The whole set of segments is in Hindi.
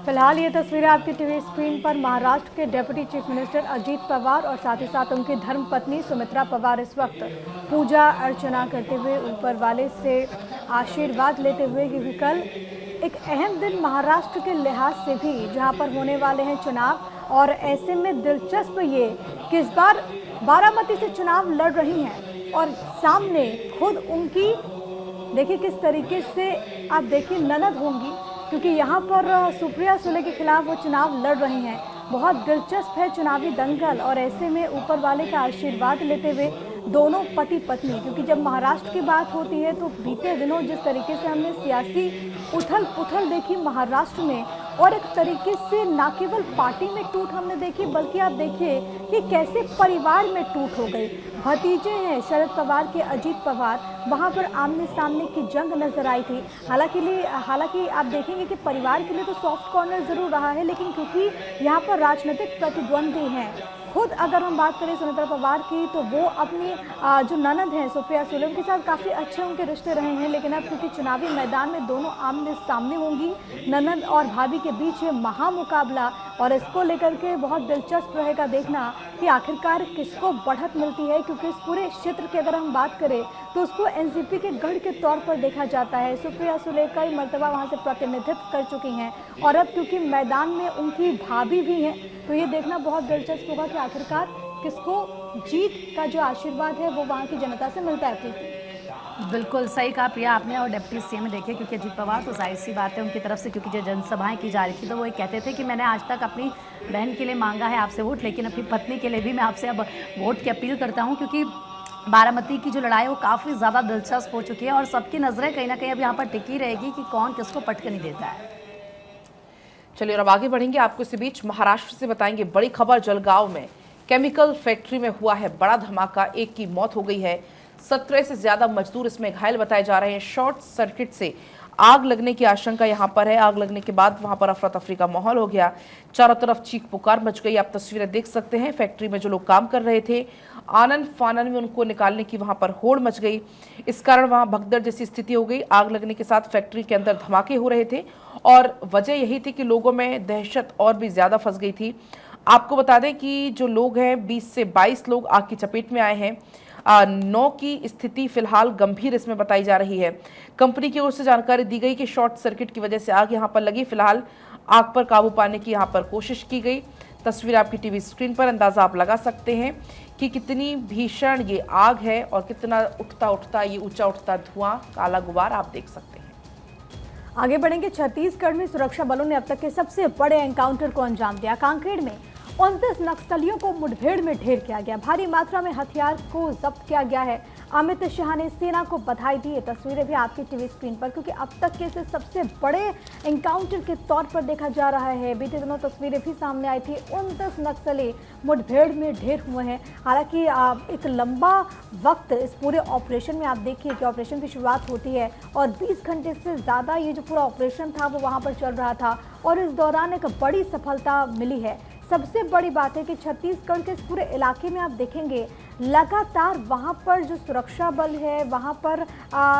फिलहाल ये तस्वीरें आपकी टीवी स्क्रीन पर महाराष्ट्र के deputy chief minister Ajit Pawar और साथ ही साथ उनकी धर्मपत्नी सुमित्रा पवार इस वक्त पूजा अर्चना करते हुए ऊपर वाले से आशीर्वाद लेते हुए, क्योंकि कल एक अहम दिन महाराष्ट्र के लिहाज से भी जहां पर होने वाले हैं चुनाव। और ऐसे में दिलचस्प ये कि इस बार बारामती से चुनाव लड़ रही हैं और सामने खुद उनकी देखिए किस तरीके से आप देखिए ननद होंगी, क्योंकि यहाँ पर सुप्रिया सुले के खिलाफ वो चुनाव लड़ रही हैं। बहुत दिलचस्प है चुनावी दंगल और ऐसे में ऊपर वाले का आशीर्वाद लेते हुए दोनों पति पत्नी, क्योंकि जब महाराष्ट्र की बात होती है तो बीते दिनों जिस तरीके से हमने सियासी उथल पुथल देखी महाराष्ट्र में, और एक तरीके से न केवल पार्टी में टूट हमने देखी बल्कि आप देखिए कि कैसे परिवार में टूट हो गई। भतीजे हैं शरद पवार के अजीत पवार, वहां पर आमने सामने की जंग नजर आई थी। हालांकि आप देखेंगे कि परिवार के लिए तो सॉफ्ट कॉर्नर जरूर रहा है, लेकिन क्योंकि यहाँ पर राजनीतिक प्रतिद्वंदी हैं, खुद अगर हम बात करें सुमित्रा पवार की तो वो अपनी जो ननद हैं सुप्रिया सुले उनके साथ काफ़ी अच्छे उनके रिश्ते रहे हैं, लेकिन अब क्योंकि चुनावी मैदान में दोनों आमने सामने होंगी, ननद और भाभी के बीच ये महामुकाबला, और इसको लेकर के बहुत दिलचस्प रहेगा देखना कि आखिरकार किसको बढ़त मिलती है, क्योंकि इस पूरे क्षेत्र की अगर हम बात करें तो उसको एनसीपी के गढ़ के तौर पर देखा जाता है। सुप्रिया सुले कई मर्तबा वहाँ से प्रतिनिधित्व कर चुकी हैं और अब क्योंकि मैदान में उनकी भाभी भी हैं, तो ये देखना बहुत दिलचस्प होगा कि आखिरकार किसको जीत का जो आशीर्वाद है वो वहाँ की जनता से मिलता है। प्रीति, बिल्कुल सही कहा प्रिया आपने। और डिप्टी सीएम देखिए, क्योंकि अजीत पवार तो जाहिर सी बात है उनकी तरफ से, क्योंकि जो जनसभाएं की जा रही थी तो वो ये कहते थे कि मैंने आज तक अपनी बहन के लिए मांगा है आपसे वोट, लेकिन अपनी पत्नी के लिए भी मैं आपसे अब वोट की अपील करता हूँ, क्योंकि बारामती की जो लड़ाई है वो काफ़ी ज़्यादा दिलचस्प हो चुकी है और सबकी नज़रें कहीं ना कहीं अब यहाँ पर टिकी रहेगी कि कौन किसको पटकनी देता है। चलिए और अब आगे बढ़ेंगे, आपको इसी बीच महाराष्ट्र से बताएंगे बड़ी खबर। जलगांव में केमिकल फैक्ट्री में हुआ है बड़ा धमाका, एक की मौत हो गई है, 17 से ज्यादा मजदूर इसमें घायल बताए जा रहे हैं। शॉर्ट सर्किट से आग लगने की आशंका यहां पर है। आग लगने के बाद वहां पर अफरा तफरी का माहौल हो गया, चारों तरफ चीख पुकार मच गई। आप तस्वीरें देख सकते हैं, फैक्ट्री में जो लोग काम कर रहे थे आनन फानन में उनको निकालने की वहां पर होड़ मच गई। इस कारण वहां भगदड़ जैसी स्थिति हो गई। आग लगने के साथ फैक्ट्री के अंदर धमाके हो रहे थे और वजह यही थी कि लोगों में दहशत और भी ज्यादा फंस गई थी। आपको बता दें कि जो लोग हैं 20 से 22 लोग आग की चपेट में आए हैं। 9 की स्थिति फिलहाल गंभीर इसमें बताई जा रही है। कंपनी की ओर से जानकारी दी गई कि शॉर्ट सर्किट की वजह से आग यहां पर लगी। फिलहाल आग पर काबू पाने की यहां पर कोशिश की गई। तस्वीर आपकी टीवी स्क्रीन पर, अंदाजा आप लगा सकते हैं कि कितनी भीषण ये आग है और कितना उठता ये ऊंचा उठता धुआं, काला गुबार आप देख सकते हैं। आगे बढ़ेंगे। छत्तीसगढ़ में सुरक्षा बलों ने अब तक के सबसे बड़े एनकाउंटर को अंजाम दिया। कांकेर में 29 नक्सलियों को मुठभेड़ में ढेर किया गया, भारी मात्रा में हथियार को जब्त किया गया है। अमित शाह ने सेना को बधाई दी। तस्वीरें भी आपकी टीवी स्क्रीन पर, क्योंकि अब तक के इसे सबसे बड़े एनकाउंटर के तौर पर देखा जा रहा है। बीते दिनों तस्वीरें भी सामने आई थी, 29 नक्सली मुठभेड़ में ढेर हुए हैं। हालांकि एक लंबा वक्त इस पूरे ऑपरेशन में आप देखिए कि ऑपरेशन की शुरुआत होती है और 20 घंटे से ज़्यादा ये जो पूरा ऑपरेशन था वो वहाँ पर चल रहा था और इस दौरान एक बड़ी सफलता मिली है। सबसे बड़ी बात है कि छत्तीसगढ़ के इस पूरे इलाके में आप देखेंगे लगातार वहाँ पर जो सुरक्षा बल है, वहाँ पर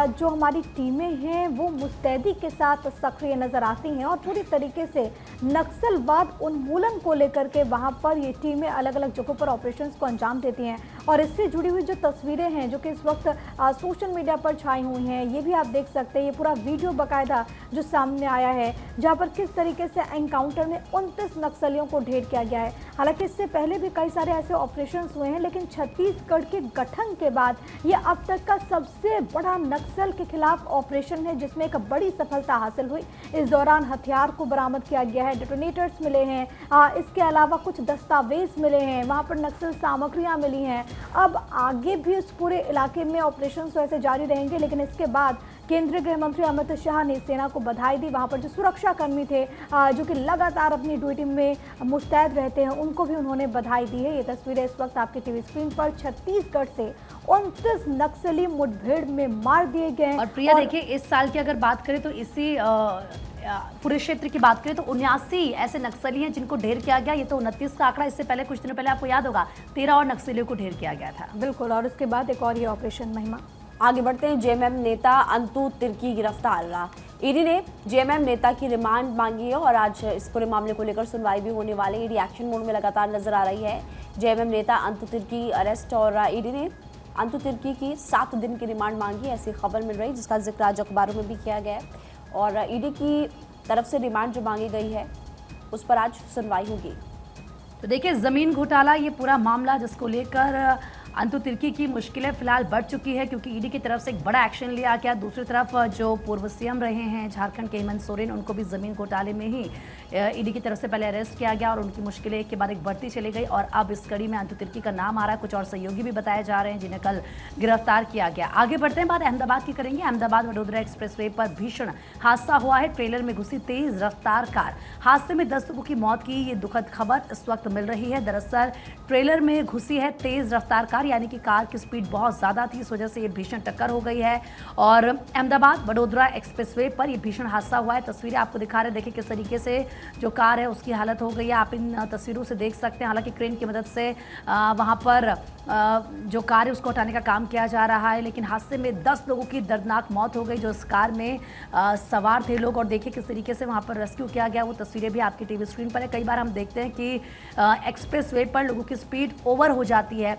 जो हमारी टीमें हैं वो मुस्तैदी के साथ सक्रिय नज़र आती हैं और पूरी तरीके से नक्सलवाद उन्मूलन को लेकर के वहाँ पर ये टीमें अलग अलग जगहों पर ऑपरेशंस को अंजाम देती हैं। और इससे जुड़ी हुई जो तस्वीरें हैं जो कि इस वक्त सोशल मीडिया पर छाई हुई हैं, ये भी आप देख सकते हैं। ये पूरा वीडियो बाकायदा जो सामने आया है, जहाँ पर किस तरीके से एनकाउंटर में 29 नक्सलियों को ढेर किया गया है। हालांकि इससे पहले भी कई सारे ऐसे ऑपरेशंस हुए हैं, लेकिन छत्तीसगढ़ के गठन के बाद ये अब तक का सबसे बड़ा नक्सल के खिलाफ ऑपरेशन है, जिसमें एक बड़ी सफलता हासिल हुई। इस दौरान हथियार को बरामद किया गया है, डेटोनेटर्स मिले हैं, इसके अलावा कुछ दस्तावेज मिले हैं, वहाँ पर नक्सल सामग्रियाँ मिली हैं। अब आगे भी इस पूरे इलाके में ऑपरेशन तो ऐसे जारी रहेंगे, लेकिन इसके बाद केंद्रीय गृह मंत्री अमित शाह ने सेना को बधाई दी। वहाँ पर जो सुरक्षाकर्मी थे जो कि लगातार अपनी ड्यूटी में मुस्तैद रहते हैं, उनको भी उन्होंने बधाई दी है। ये तस्वीरें इस वक्त आपकी टीवी स्क्रीन पर। छत्तीसगढ़ से 29 नक्सली मुठभेड़ में मार दिए गए। और प्रिया देखिए, इस साल की अगर बात करें तो इसी पूरे क्षेत्र की बात करें तो 79 ऐसे नक्सली हैं जिनको ढेर किया गया। ये तो 29 का आंकड़ा, इससे पहले कुछ दिनों पहले आपको याद होगा 13 और नक्सलियों को ढेर किया गया था। बिल्कुल, और उसके बाद एक और ये ऑपरेशन महिमा आगे बढ़ते हैं। जेएमएम नेता अंतु तिर्की गिरफ्तार रहा। ईडी ने जेएमएम नेता की रिमांड मांगी है और आज इस पूरे मामले को लेकर सुनवाई भी होने वाली है। ईडी एक्शन मोड में लगातार नजर आ रही है। जेएमएम नेता अंतु तिर्की अरेस्ट और ईडी ने अंतु तिर्की की 7 दिन की रिमांड मांगी, ऐसी खबर मिल रही, जिसका जिक्र आज अखबारों में भी किया गया है। और ईडी की तरफ से रिमांड जो मांगी गई है उस पर आज सुनवाई होगी। तो देखिए, जमीन घोटाला ये पूरा मामला जिसको लेकर अंतु तिर्की की मुश्किलें फिलहाल बढ़ चुकी है, क्योंकि ईडी की तरफ से एक बड़ा एक्शन लिया गया। दूसरी तरफ जो पूर्व सीएम रहे हैं झारखंड के हेमंत सोरेन, उनको भी जमीन घोटाले में ही ईडी की तरफ से पहले अरेस्ट किया गया और उनकी मुश्किलें एक के बाद एक बढ़ती चली गई। और अब इस कड़ी में अंतु तिर्की का नाम आ रहा है। कुछ और सहयोगी भी बताए जा रहे हैं जिन्हें कल गिरफ्तार किया गया। आगे बढ़ते हैं, बात अहमदाबाद की करेंगे। अहमदाबाद वडोदरा एक्सप्रेसवे पर भीषण हादसा हुआ है। ट्रेलर में घुसी तेज रफ्तार कार, हादसे में 10 लोगों की मौत की ये दुखद खबर इस वक्त मिल रही है। दरअसल ट्रेलर में घुसी है तेज रफ्तार कार, यानी कि कार की स्पीड बहुत ज्यादा थी, इस वजह से ये भीषण टक्कर हो गई है। और अहमदाबाद वडोदरा एक्सप्रेसवे पर ये भीषण हादसा हुआ है। तस्वीरें आपको दिखा रहे हैं, देखिए किस तरीके से जो कार है उसकी हालत हो गई है। आप इन तस्वीरों से देख सकते हैं। हालांकि क्रेन की मदद से वहां पर जो कार है उसको हटाने का काम किया जा रहा है, लेकिन हादसे में 10 लोगों की दर्दनाक मौत हो गई जो इस कार में सवार थे लोग। और देखिए किस तरीके से वहां पर रेस्क्यू किया गया, वो तस्वीरें भी आपकी टीवी स्क्रीन पर है। कई बार हम देखते हैं कि एक्सप्रेसवे पर लोगों की स्पीड ओवर हो जाती है,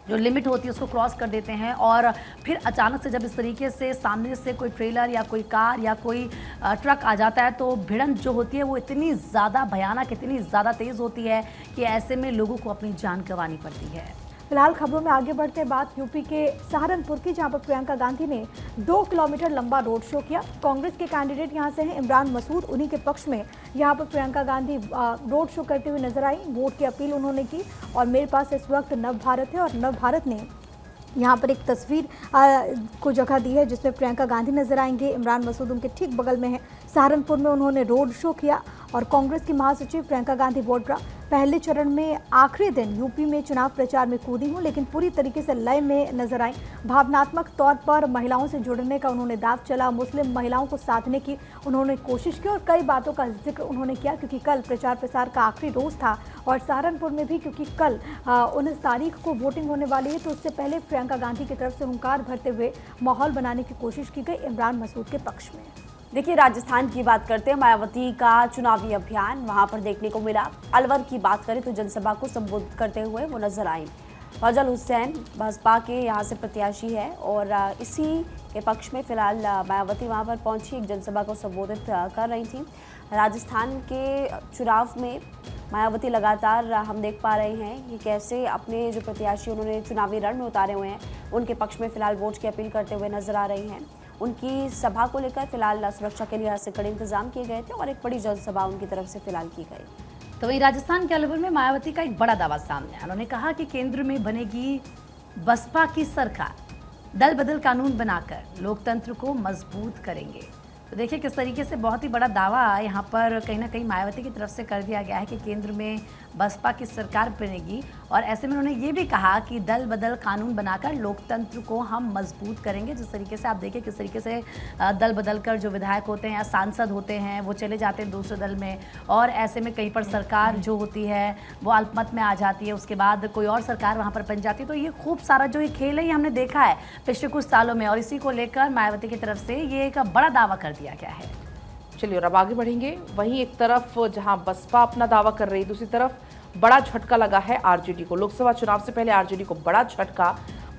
जो लिमिट होती है उसको क्रॉस कर देते हैं, और फिर अचानक से जब इस तरीके से सामने से कोई ट्रेलर या कोई कार या कोई ट्रक आ जाता है तो भिड़ंत जो होती है वो इतनी ज़्यादा भयानक, इतनी ज़्यादा तेज़ होती है कि ऐसे में लोगों को अपनी जान गंवानी पड़ती है। फिलहाल खबरों में आगे बढ़ते बात यूपी के सहारनपुर की, जहां पर प्रियंका गांधी ने 2 किलोमीटर लंबा रोड शो किया। कांग्रेस के कैंडिडेट यहां से हैं इमरान मसूद, उन्हीं के पक्ष में यहां पर प्रियंका गांधी रोड शो करते हुए नजर आई। वोट की अपील उन्होंने की। और मेरे पास इस वक्त नव भारत है और नव भारत ने यहाँ पर एक तस्वीर को जगह दी है जिसमें प्रियंका गांधी नजर आएंगे, इमरान मसूद उनके ठीक बगल में है। सहारनपुर में उन्होंने रोड शो किया और कांग्रेस की महासचिव प्रियंका गांधी वाड्रा पहले चरण में आखिरी दिन यूपी में चुनाव प्रचार में कूदी हूँ, लेकिन पूरी तरीके से लय में नजर आई। भावनात्मक तौर पर महिलाओं से जुड़ने का उन्होंने दाव चला, मुस्लिम महिलाओं को साधने की उन्होंने कोशिश की और कई बातों का जिक्र उन्होंने किया, क्योंकि कल प्रचार प्रसार का आखिरी रोज था। और सहारनपुर में भी क्योंकि कल 19 तारीख को वोटिंग होने वाली है, तो उससे पहले प्रियंका गांधी की तरफ से हुंकार भरते हुए माहौल बनाने की कोशिश की गई इमरान मसूद के पक्ष में। देखिए, राजस्थान की बात करते हैं। मायावती का चुनावी अभियान वहां पर देखने को मिला। अलवर की बात करें तो जनसभा को संबोधित करते हुए वो नजर आई। फजल हुसैन बसपा के यहाँ से प्रत्याशी है और इसी के पक्ष में फिलहाल मायावती वहां पर पहुंची, एक जनसभा को संबोधित कर रही थी। राजस्थान के चुनाव में मायावती लगातार हम देख पा रहे हैं कि कैसे अपने जो प्रत्याशी उन्होंने चुनावी रण में उतारे हुए हैं उनके पक्ष में फिलहाल वोट की अपील करते हुए नजर आ रही हैं। उनकी सभा को लेकर फिलहाल सुरक्षा के लिए से कड़े इंतजाम किए गए थे और एक बड़ी जनसभा उनकी तरफ से फिलहाल की गई। तो वहीं राजस्थान के अलवर में मायावती का एक बड़ा दावा सामने आया। उन्होंने कहा कि केंद्र में बनेगी बसपा की सरकार, दल बदल कानून बनाकर लोकतंत्र को मजबूत करेंगे। तो देखिए किस तरीके से बहुत ही बड़ा दावा यहाँ पर कहीं ना कहीं मायावती की तरफ से कर दिया गया है कि केंद्र में बसपा की सरकार बनेगी। और ऐसे में उन्होंने ये भी कहा कि दल बदल कानून बनाकर लोकतंत्र को हम मजबूत करेंगे। जिस तरीके से आप देखिए किस तरीके से दल बदल कर जो विधायक होते हैं या सांसद होते हैं वो चले जाते हैं दूसरे दल में, और ऐसे में कहीं पर सरकार जो होती है वो अल्पमत में आ जाती है, उसके बाद कोई और सरकार वहाँ पर बन जाती है। तो ये खूब सारा जो ये खेल है ये हमने देखा है पिछले कुछ सालों में, और इसी को लेकर मायावती की तरफ से ये एक बड़ा दावा कर दिया गया है। चलिए और अब आगे बढ़ेंगे। वहीं एक तरफ जहां बसपा अपना दावा कर रही है, दूसरी तरफ बड़ा झटका लगा है आरजेडी को। लोकसभा चुनाव से पहले आरजेडी को बड़ा झटका।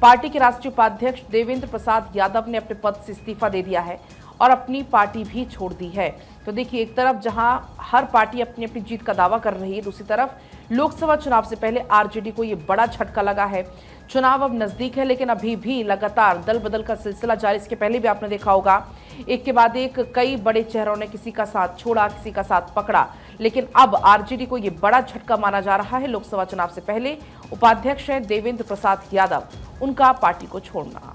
पार्टी के राष्ट्रीय उपाध्यक्ष देवेंद्र प्रसाद यादव ने अपने पद से इस्तीफा दे दिया है और अपनी पार्टी भी छोड़ दी है। तो देखिए एक तरफ जहां हर पार्टी अपनी अपनी जीत का दावा कर रही है, दूसरी तरफ लोकसभा चुनाव से पहले आरजेडी को ये बड़ा झटका लगा है। चुनाव अब नजदीक है लेकिन अभी भी लगातार दल बदल का सिलसिला जारी। इसके पहले भी आपने देखा होगा एक के बाद एक कई बड़े चेहरों ने किसी का साथ छोड़ा, किसी का साथ पकड़ा, लेकिन अब आरजेडी को ये बड़ा झटका माना जा रहा है। लोकसभा चुनाव से पहले उपाध्यक्ष हैं देवेंद्र प्रसाद यादव, उनका पार्टी को छोड़ना।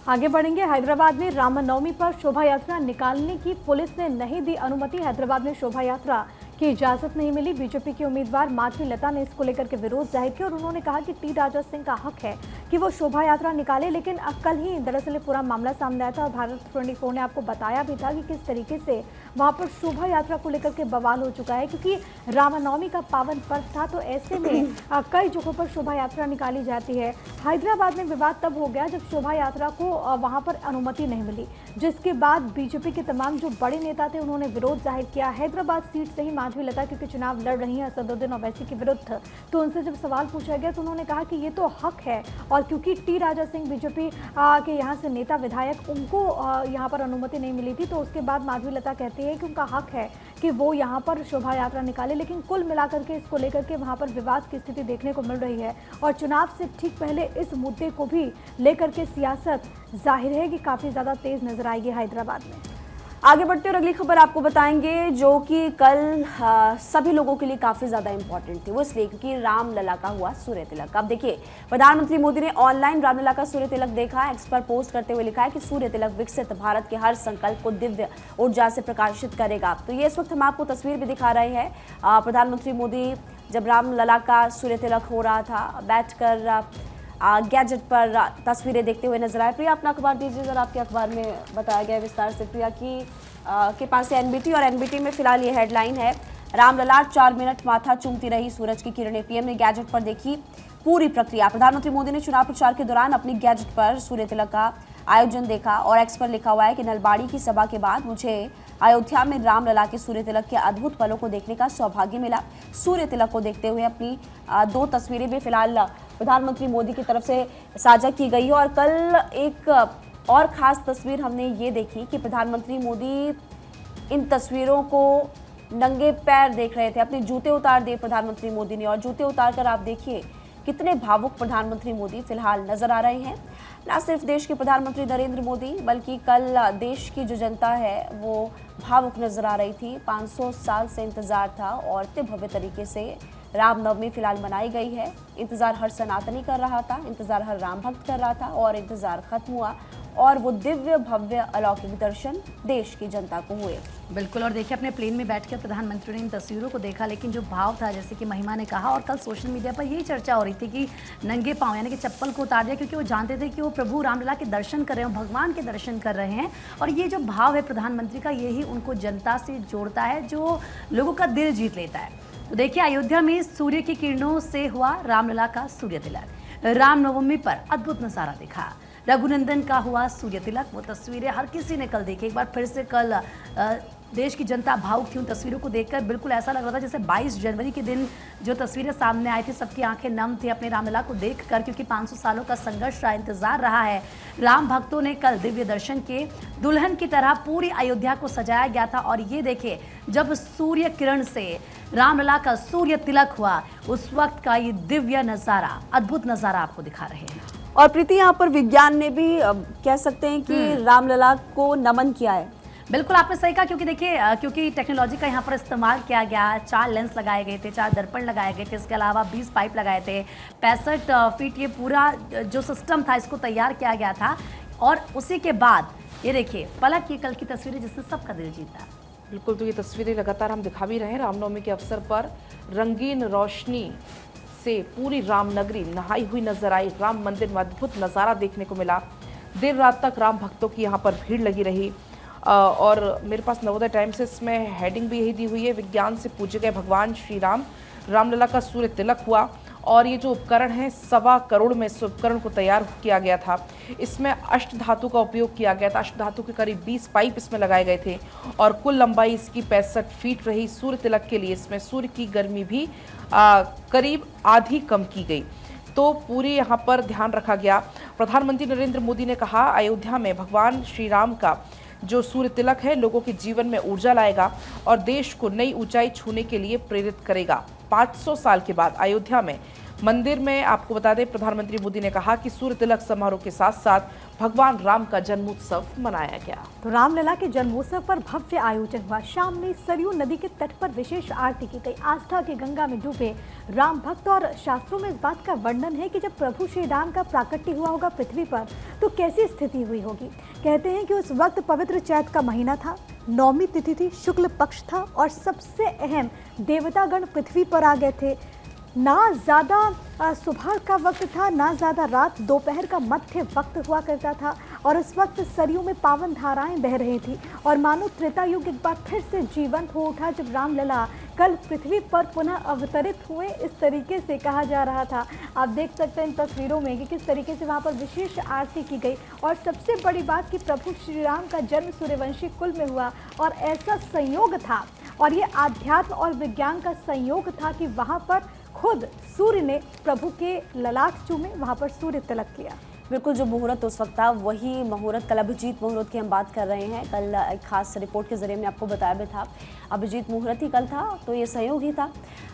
आगे बढ़ेंगे। हैदराबाद में रामनवमी पर शोभा यात्रा निकालने की पुलिस ने नहीं दी अनुमति। हैदराबाद में शोभा यात्रा की इजाजत नहीं मिली। बीजेपी की उम्मीदवार माधवी लता ने इसको लेकर के विरोध जाहिर किया और उन्होंने कहा कि टी राजा सिंह का हक है कि वो शोभा यात्रा निकाले, लेकिन कल ही दरअसल पूरा मामला सामने आया था और भारत 24 ने आपको बताया भी था कि किस तरीके से वहां पर शोभा यात्रा को लेकर के बवाल हो चुका है, क्योंकि रामनवमी का पावन पर्व था। तो ऐसे में कई जगहों पर शोभा यात्रा निकाली जाती है। हैदराबाद में विवाद तब हो गया जब शोभा यात्रा को वहां पर अनुमति नहीं मिली, जिसके बाद बीजेपी के तमाम जो बड़े नेता थे उन्होंने विरोध जाहिर किया। हैदराबाद सीट से ही माधवी लता क्योंकि चुनाव लड़ रही हैं असदुद्दीन ओवैसी के विरुद्ध, तो उनसे जब सवाल पूछा गया तो उन्होंने कहा कि ये तो हक है, और क्योंकि टी राजा सिंह बीजेपी के यहाँ से नेता विधायक, उनको यहाँ पर अनुमति नहीं मिली थी, तो उसके बाद माधवी लता कहती है कि उनका हक है कि वो यहाँ पर शोभा यात्रा निकाले। लेकिन कुल मिलाकर के इसको लेकर के वहाँ पर विवाद की स्थिति देखने को मिल रही है और चुनाव से ठीक पहले इस मुद्दे को भी लेकर के सियासत जाहिर है कि काफ़ी ज़्यादा तेज नजर आएगी हैदराबाद में। आगे बढ़ते और अगली खबर आपको बताएंगे जो कि कल सभी लोगों के लिए काफ़ी ज़्यादा इंपॉर्टेंट थी। वो इसलिए क्योंकि रामलला का हुआ सूर्य तिलक। अब देखिए, प्रधानमंत्री मोदी ने ऑनलाइन रामलला का सूर्य तिलक देखा। एक्स पर पोस्ट करते हुए लिखा है कि सूर्य तिलक विकसित भारत के हर संकल्प को दिव्य ऊर्जा से प्रकाशित करेगा। तो ये इस वक्त हम आपको तस्वीर भी दिखा रहे हैं। प्रधानमंत्री मोदी जब रामलला का सूर्य तिलक हो रहा था, बैठकर गैजेट पर तस्वीरें देखते हुए नजर आए। प्रिया, अपना अखबार दीजिए जरा। आपके अखबार में बताया गया विस्तार से प्रिया की के पास से एनबीटी, और एनबीटी में फिलहाल ये हेडलाइन है, रामलला 4 मिनट माथा चूमती रही सूरज की किरणें। पीएम ने गैजेट पर देखी पूरी प्रक्रिया। प्रधानमंत्री मोदी ने चुनाव प्रचार के दौरान अपनी गैजेट पर सूर्य तिलक का आयोजन देखा और एक्स पर लिखा हुआ है कि नलबाड़ी की सभा के बाद मुझे अयोध्या में रामलला के सूर्य तिलक के अद्भुत पलों को देखने का सौभाग्य मिला। सूर्य तिलक को देखते हुए अपनी 2 तस्वीरें भी फिलहाल प्रधानमंत्री मोदी की तरफ से साझा की गई है। और कल एक और ख़ास तस्वीर हमने ये देखी कि प्रधानमंत्री मोदी इन तस्वीरों को नंगे पैर देख रहे थे। अपने जूते उतार दिए प्रधानमंत्री मोदी ने, और जूते उतार कर आप देखिए कितने भावुक प्रधानमंत्री मोदी फिलहाल नजर आ रहे हैं। न सिर्फ देश के प्रधानमंत्री नरेंद्र मोदी बल्कि कल देश की जो जनता है वो भावुक नजर आ रही थी। 500 साल से इंतजार था और इतने भव्य तरीके से रामनवमी फिलहाल मनाई गई है। इंतजार हर सनातनी कर रहा था, इंतजार हर राम भक्त कर रहा था, और इंतजार खत्म हुआ और वो दिव्य भव्य अलौकिक दर्शन देश की जनता को हुए। बिल्कुल, और देखिए अपने प्लेन में बैठकर प्रधानमंत्री ने इन तस्वीरों को देखा, लेकिन जो भाव था, जैसे कि महिमा ने कहा, और कल सोशल मीडिया पर यही चर्चा हो रही थी कि नंगे पांव यानी कि चप्पल को उतार दिया, क्योंकि वो जानते थे कि वो प्रभु रामलला के दर्शन कर रहे हैं, भगवान के दर्शन कर रहे हैं। और ये जो भाव है प्रधानमंत्री का, यही उनको जनता से जोड़ता है, जो लोगों का दिल जीत लेता है। तो देखिए, अयोध्या में सूर्य की किरणों से हुआ रामलला का सूर्य तिलक। रामनवमी पर अद्भुत नजारा दिखा। रघुनंदन का हुआ सूर्य तिलक। वो तस्वीरें हर किसी ने कल देखी। एक बार फिर से कल देश की जनता भावुक थी उन तस्वीरों को देखकर। बिल्कुल ऐसा लग रहा था जैसे 22 जनवरी के दिन जो तस्वीरें सामने आई थी, सबकी आंखें नम थी अपने रामलला को देखकर, क्योंकि 500 सालों का संघर्ष रहा, इंतजार रहा है। राम भक्तों ने कल दिव्य दर्शन के। दुल्हन की तरह पूरी अयोध्या को सजाया गया था। और ये देखिए, जब सूर्य किरण से रामलला का सूर्य तिलक हुआ, उस वक्त का ये दिव्य नज़ारा, अद्भुत नज़ारा आपको दिखा रहे हैं। और प्रीति, यहाँ पर विज्ञान ने भी कह सकते हैं कि रामलला को नमन किया है। बिल्कुल, आपने सही कहा, क्योंकि देखिए क्योंकि टेक्नोलॉजी का यहाँ पर इस्तेमाल किया गया। 4 लेंस लगाए गए थे, 4 दर्पण लगाए गए थे, इसके अलावा 20 पाइप लगाए थे, 65 फीट ये पूरा जो सिस्टम था इसको तैयार किया गया था। और उसी के बाद ये देखिए पलक की कल की तस्वीरें जिससे सबका दिल जीता। बिल्कुल, तो ये तस्वीरें लगातार हम दिखा भी रहे हैं। रामनवमी के अवसर पर रंगीन रोशनी से पूरी रामनगरी नहाई हुई नजर आई। राम मंदिर में अद्भुत नज़ारा देखने को मिला। देर रात तक राम भक्तों की यहाँ पर भीड़ लगी रही। और मेरे पास नवोदय टाइम्स इसमें हेडिंग भी यही दी हुई है, विज्ञान से पूजे गए भगवान श्री राम, रामलला का सूर्य तिलक हुआ। और ये जो उपकरण है 1.25 करोड़ में इस उपकरण को तैयार किया गया था। इसमें अष्ट धातु का उपयोग किया गया था। अष्ट धातु के करीब 20 पाइप इसमें लगाए गए थे और कुल लंबाई इसकी 65 फीट रही। सूर्य तिलक के लिए इसमें सूर्य की गर्मी भी करीब आधी कम की गई। तो पूरी यहाँ पर ध्यान रखा गया। प्रधानमंत्री नरेंद्र मोदी ने कहा, अयोध्या में भगवान श्री राम का जो सूर्य तिलक है लोगों के जीवन में ऊर्जा लाएगा और देश को नई ऊंचाई छूने के लिए प्रेरित करेगा। 500 साल के बाद अयोध्या में मंदिर में आपको बता दें, प्रधानमंत्री मोदी ने कहा कि सूर्य तिलक समारोह के साथ साथ भगवान राम का जन्मोत्सव मनाया गया। तो रामलला के जन्मोत्सव पर भव्य आयोजन हुआ। शाम में सरयू नदी के तट पर विशेष आरती की गई। आस्था की गंगा में डूबे राम भक्त। और शास्त्रों में इस बात का वर्णन है कि जब प्रभु श्री राम का प्राकट्य हुआ होगा पृथ्वी पर, तो कैसी स्थिति हुई होगी। कहते हैं कि उस वक्त पवित्र चैत का महीना था। नौमी तिथि थी, शुक्ल पक्ष था और सबसे अहम देवतागण पृथ्वी पर आ गए थे। ना ज़्यादा सुबह का वक्त था, ना ज़्यादा रात, दोपहर का मध्य वक्त हुआ करता था और उस वक्त सरयू में पावन धाराएं बह रही थी और मानो त्रेता युग एक बार फिर से जीवंत हो उठा जब रामलला कल पृथ्वी पर पुनः अवतरित हुए। इस तरीके से कहा जा रहा था। आप देख सकते हैं इन तस्वीरों में कि किस तरीके से वहाँ पर विशेष आरती की गई और सबसे बड़ी बात कि प्रभु श्री राम का जन्म सूर्यवंशी कुल में हुआ और ऐसा संयोग था और ये आध्यात्म और विज्ञान का संयोग था कि वहाँ पर खुद सूर्य ने प्रभु के ललाट चूमे, वहाँ पर सूर्य तिलक किया। बिल्कुल, जो मुहूर्त उस वक्त था वही मुहूर्त कल अभिजीत मुहूर्त की हम बात कर रहे हैं। कल एक खास रिपोर्ट के जरिए में आपको बताया भी था, अभिजीत मुहूर्त ही कल था, तो ये संयोग ही था।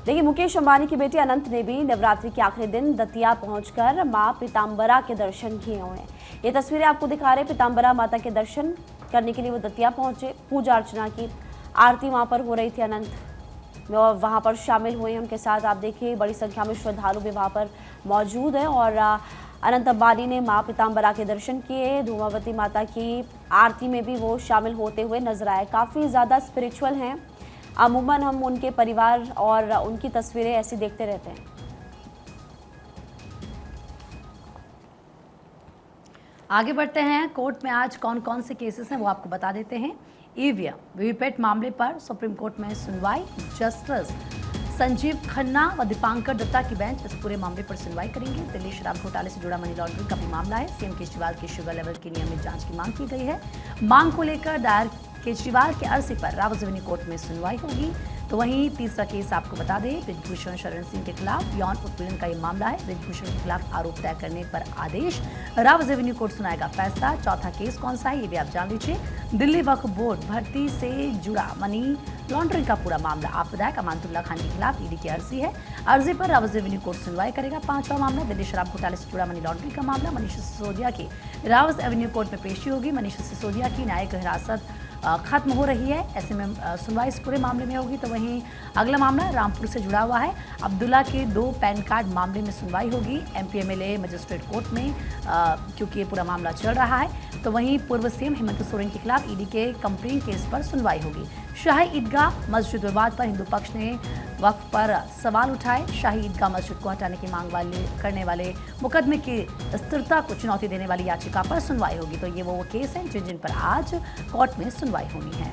देखिए, मुकेश अंबानी की बेटी अनंत ने भी नवरात्रि के आखिरी दिन दतिया पहुंचकर मां पीताम्बरा के दर्शन किए हुए हैं। ये तस्वीरें आपको दिखा रहे हैं, पीताम्बरा माता के दर्शन करने के लिए वो दतिया पहुंचे, पूजा अर्चना की, आरती वहाँ पर हो रही थी। अनंत वहाँ पर शामिल हुए हैं, उनके साथ आप देखिए बड़ी संख्या में श्रद्धालु भी वहाँ पर मौजूद हैं और अनंत अंबानी ने माँ पीताम्बरा के दर्शन किए। धूमावती माता की आरती में भी वो शामिल होते हुए नजर आए। काफ़ी ज़्यादा स्पिरिचुअल हैं। अमूमन हम उनके परिवार और उनकी तस्वीरें ऐसी देखते रहते हैं। आगे बढ़ते हैं। कोर्ट में आज कौन कौन से केसेस हैं वो आपको बता देते हैं। ईवीएम वीवीपैट मामले पर सुप्रीम कोर्ट में सुनवाई। जस्टिस संजीव खन्ना व दीपांकर दत्ता की बेंच इस पूरे मामले पर सुनवाई करेंगे। दिल्ली शराब घोटाले से जुड़ा मनी लॉन्ड्रिंग का भी मामला है। सीएम केजरीवाल की शुगर लेवल की नियमित जांच की मांग की गई है। मांग को लेकर दायर केजरीवाल के अर्जी पर रावत रेवेन्यू कोर्ट में सुनवाई होगी। तो वहीं तीसरा केस आपको बता दें, बृजभूषण शरण सिंह के खिलाफ यौन उत्पीड़न का ये मामला है। बृजभूषण के खिलाफ आरोप तय करने पर आदेश, रावत रेवेन्यू कोर्ट सुनाएगा फैसला। चौथा केस कौन सा है ये भी आप जान लीजिए। दिल्ली वक्फ बोर्ड भर्ती से जुड़ा मनी लॉन्ड्रिंग का पूरा मामला। आप विधायक अमानतुल्लाह खान के खिलाफ ईडी की अर्जी है। अर्जी पर रावत रेवेन्यू कोर्ट सुनवाई करेगा। पांचवा मामला दिल्ली शराब घोटाले से जुड़ा मनी लॉन्ड्रिंग का मामला। मनीष सिसोदिया की रावत रेवेन्यू कोर्ट में पेशी होगी। मनीष सिसोदिया की न्यायिक हिरासत खत्म हो रही है, ऐसे में सुनवाई इस पूरे मामले में होगी। तो वहीं अगला मामला रामपुर से जुड़ा हुआ है। अब्दुल्ला के 2 पैन कार्ड मामले में सुनवाई होगी एमपी एमएलए मजिस्ट्रेट कोर्ट में, क्योंकि ये पूरा मामला चल रहा है। तो वहीं पूर्व सीएम हेमंत सोरेन के खिलाफ ईडी के कंप्लेंट केस पर सुनवाई होगी। शाही ईदगाह मस्जिद विवाद पर हिंदू पक्ष ने वक्फ पर सवाल उठाए। शाही ईदगाह मस्जिद को हटाने की मांग करने वाले मुकदमे की स्थिरता को चुनौती देने वाली याचिका पर सुनवाई होगी। तो ये वो केस हैं जिन पर आज कोर्ट में सुनवाई होनी है।